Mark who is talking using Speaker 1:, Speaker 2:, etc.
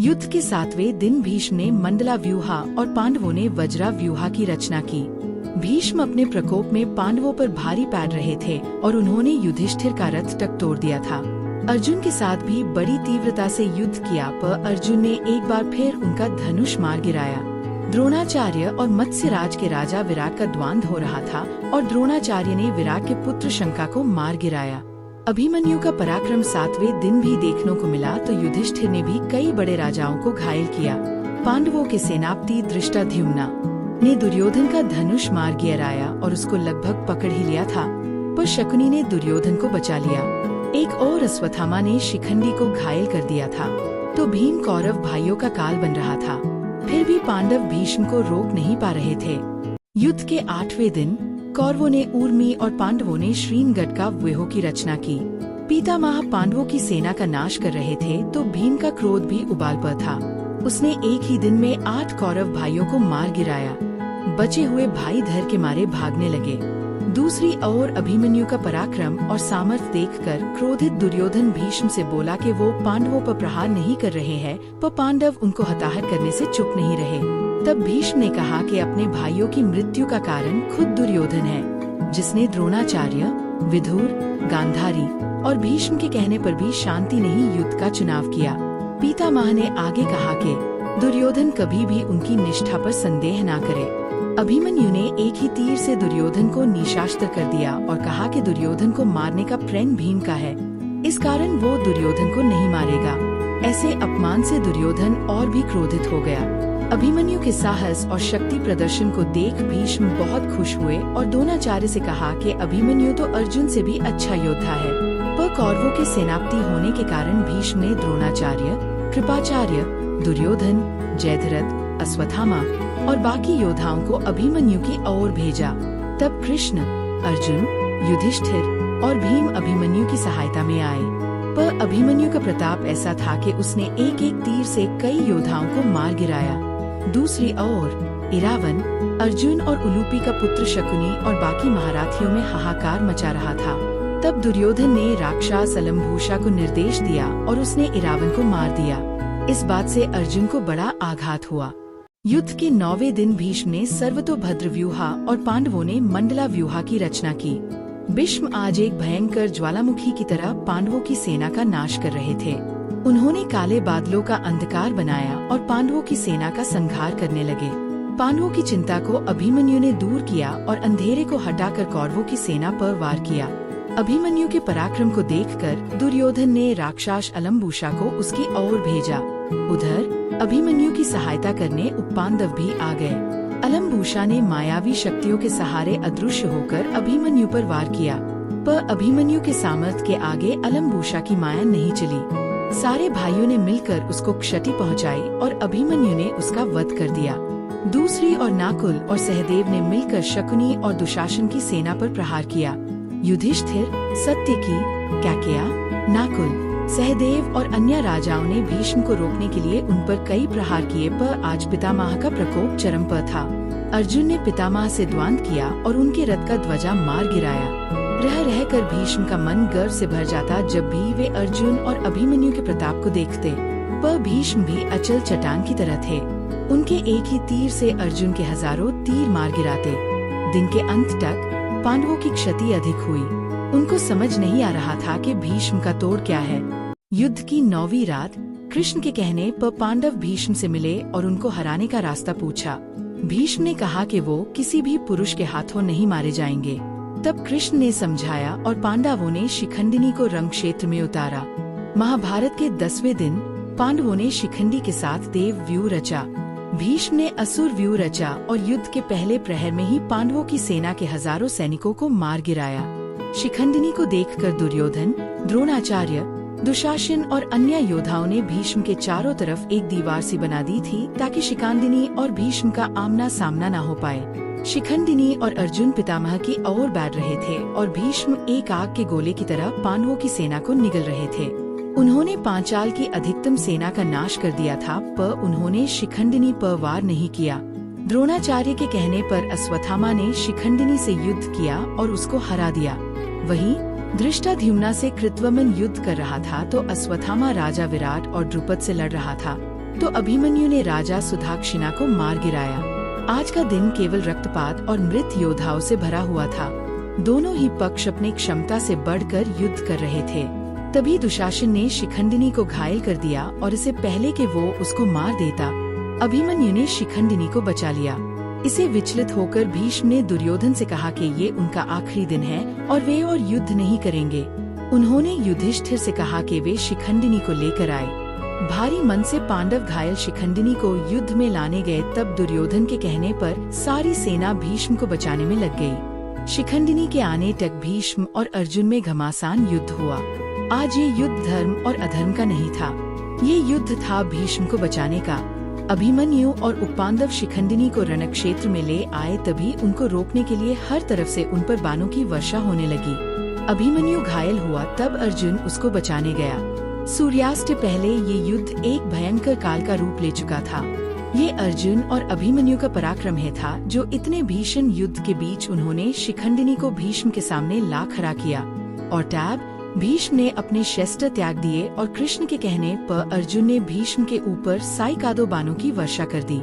Speaker 1: युद्ध के 7वें दिन भीष्म ने मंडला व्यूहा और पांडवों ने वज्रा व्यूहा की रचना की। भीष्म अपने प्रकोप में पांडवों पर भारी पड़ रहे थे और उन्होंने युधिष्ठिर का रथ टक तोड़ दिया था। अर्जुन के साथ भी बड़ी तीव्रता से युद्ध किया, पर अर्जुन ने एक बार फिर उनका धनुष मार गिराया। द्रोणाचार्य और मत्स्यराज के राजा विराट का द्वंद्व हो रहा था और द्रोणाचार्य ने विराट के पुत्र शंका को मार गिराया। अभिमन्यु का पराक्रम 7वें दिन भी देखने को मिला तो युधिष्ठिर ने भी कई बड़े राजाओं को घायल किया। पांडवों के सेनापति धृष्टद्युम्न ने दुर्योधन का धनुष मार गिराया और उसको लगभग पकड़ ही लिया था, पर शकुनी ने दुर्योधन को बचा लिया। एक और अश्वत्थामा ने शिखंडी को घायल कर दिया था। तो भीम कौरव भाइयों का काल बन रहा था, फिर भी पांडव भीष्म को रोक नहीं पा रहे थे। युद्ध के 8वें दिन कौरवों ने ऊर्मी और पांडवों ने श्रीनगढ़ का व्यूह की रचना की। पितामह पांडवों की सेना का नाश कर रहे थे तो भीम का क्रोध भी उबाल पर था। उसने एक ही दिन में 8 कौरव भाइयों को मार गिराया। बचे हुए भाई धर के मारे भागने लगे। दूसरी ओर अभिमन्यु का पराक्रम और सामर्थ्य देखकर क्रोधित दुर्योधन भीष्म से बोला कि वो पांडवों पर प्रहार नहीं कर रहे हैं, पर पांडव उनको हताहत करने से चुप नहीं रहे। तब भीष्म ने कहा कि अपने भाइयों की मृत्यु का कारण खुद दुर्योधन है, जिसने द्रोणाचार्य, विदुर, गांधारी और भीष्म के कहने पर भी शांति नहीं युद्ध का चुनाव किया। पितामह ने आगे कहा कि दुर्योधन कभी भी उनकी निष्ठा पर संदेह न करे। अभिमन्यु ने एक ही तीर से दुर्योधन को निशास्त्र कर दिया और कहा कि दुर्योधन को मारने का प्रण भीम का है, इस कारण वो दुर्योधन को नहीं मारेगा। ऐसे अपमान से दुर्योधन और भी क्रोधित हो गया। अभिमन्यु के साहस और शक्ति प्रदर्शन को देख भीष्म बहुत खुश हुए और द्रोणाचार्य से कहा कि अभिमन्यु तो अर्जुन से भी अच्छा योद्धा है, पर कौरवों के सेनापति होने के कारण भीष्म ने द्रोणाचार्य, कृपाचार्य, दुर्योधन, जयद्रथ, अश्वत्थामा और बाकी योद्धाओं को अभिमन्यु की ओर भेजा। तब कृष्ण, अर्जुन, युधिष्ठिर और भीम अभिमन्यु की सहायता में आए, पर अभिमन्यु का प्रताप ऐसा था कि उसने एक एक तीर से कई योद्धाओं को मार गिराया। दूसरी ओर इरावन, अर्जुन और उलूपी का पुत्र शकुनी और बाकी महारथियों में हाहाकार मचा रहा था। तब दुर्योधन ने राक्षस अलम्भूषा को निर्देश दिया और उसने इरावन को मार दिया। इस बात से अर्जुन को बड़ा आघात हुआ। युद्ध के 9वें दिन भीष्म ने सर्वतोभद्र व्यूहा और पांडवों ने मंडला व्यूहा की रचना की। भीष्म आज एक भयंकर ज्वालामुखी की तरह पांडवों की सेना का नाश कर रहे थे। उन्होंने काले बादलों का अंधकार बनाया और पांडवों की सेना का संहार करने लगे। पांडवों की चिंता को अभिमन्यु ने दूर किया और अंधेरे को हटाकर कौरवों की सेना पर वार किया। अभिमन्यु के पराक्रम को देखकर दुर्योधन ने राक्षस अलम्बूषा को उसकी ओर भेजा। उधर अभिमन्यु की सहायता करने उपपांडव भी आ गए। अलम्बूषा ने मायावी शक्तियों के सहारे अदृश्य होकर अभिमन्यु पर वार किया, पर अभिमन्यु के सामर्थ्य के आगे अलम्बूषा की माया नहीं चली। सारे भाइयों ने मिलकर उसको क्षति पहुंचाई और अभिमन्यु ने उसका वध कर दिया। दूसरी ओर नकुल और सहदेव ने मिलकर शकुनी और दुशासन की सेना पर प्रहार किया। युधिष्ठिर, सत्यकी, कैकेयी, नकुल, सहदेव और अन्य राजाओं ने भीष्म को रोकने के लिए उन पर कई प्रहार किए, पर आज पितामह का प्रकोप चरम पर था। अर्जुन ने पितामह से द्वंद्व किया और उनके रथ का ध्वजा मार गिराया। रह रहकर भीष्म का मन गर्व से भर जाता जब भी वे अर्जुन और अभिमन्यु के प्रताप को देखते, पर भीष्म भी अचल चट्टान की तरह थे। उनके एक ही तीर से अर्जुन के हजारों तीर मार गिराते। दिन के अंत तक पांडवों की क्षति अधिक हुई। उनको समझ नहीं आ रहा था कि भीष्म का तोड़ क्या है। युद्ध की 9वीं रात कृष्ण के कहने पर पांडव भीष्म से मिले और उनको हराने का रास्ता पूछा। भीष्म ने कहा कि वो किसी भी पुरुष के हाथों नहीं मारे जाएंगे। तब कृष्ण ने समझाया और पांडवों ने शिखंडिनी को रण क्षेत्र में उतारा। महाभारत के 10वें दिन पांडवों ने शिखंडी के साथ देव व्यूह रचा। भीष्म ने असुर व्यूह रचा और युद्ध के पहले प्रहर में ही पांडवों की सेना के हजारों सैनिकों को मार गिराया। शिखंडिनी को देखकर दुर्योधन, द्रोणाचार्य, दुशासन और अन्य योद्धाओं ने भीष्म के चारों तरफ एक दीवार सी बना दी थी ताकि शिखंडिनी और भीष्म का आमना सामना न हो पाए। शिखंडिनी और अर्जुन पितामह की ओर बैठ रहे थे और भीष्म एक आग के गोले की तरह पांडवों की सेना को निगल रहे थे। उन्होंने पांचाल की अधिकतम सेना का नाश कर दिया था, पर उन्होंने शिखंडिनी पर वार नहीं किया। द्रोणाचार्य के कहने पर अश्वत्थामा ने शिखंडिनी से युद्ध किया और उसको हरा दिया। वहीं धृष्टद्युम्न से कृतवर्मन युद्ध कर रहा था तो अश्वत्थामा राजा विराट और द्रुपद से लड़ रहा था। तो अभिमन्यु ने राजा सुधाक्षिणा को मार गिराया। आज का दिन केवल रक्तपात और मृत योद्धाओं से भरा हुआ था। दोनों ही पक्ष अपनी क्षमता से बढ़कर युद्ध कर रहे थे। तभी दुशासन ने शिखंडिनी को घायल कर दिया और इससे पहले कि वो उसको मार देता, अभिमन्यु ने शिखंडिनी को बचा लिया। इसे विचलित होकर भीष्म ने दुर्योधन से कहा कि ये उनका आखिरी दिन है और वे और युद्ध नहीं करेंगे। उन्होंने युधिष्ठिर से कहा कि वे शिखंडिनी को लेकर आए। भारी मन से पांडव घायल शिखंडिनी को युद्ध में लाने गए। तब दुर्योधन के कहने पर सारी सेना भीष्म को बचाने में लग गई। शिखंडिनी के आने तक भीष्म और अर्जुन में घमासान युद्ध हुआ। आज ये युद्ध धर्म और अधर्म का नहीं था, ये युद्ध था भीष्म को बचाने का। अभिमन्यु और उपपांडव शिखंडिनी को रणक्षेत्र में ले आए। तभी उनको रोकने के लिए हर तरफ से उन पर बाणों की वर्षा होने लगी। अभिमन्यु घायल हुआ, तब अर्जुन उसको बचाने गया। सूर्यास्त से पहले ये युद्ध एक भयंकर काल का रूप ले चुका था। ये अर्जुन और अभिमन्यु का पराक्रम है था, जो इतने भीषण युद्ध के बीच उन्होंने शिखंडिनी को भीष्म के सामने ला खड़ा किया। और तब भीष्म ने अपने शस्त्र त्याग दिए और कृष्ण के कहने पर अर्जुन ने भीष्म के ऊपर साइकादो बाणों की वर्षा कर दी।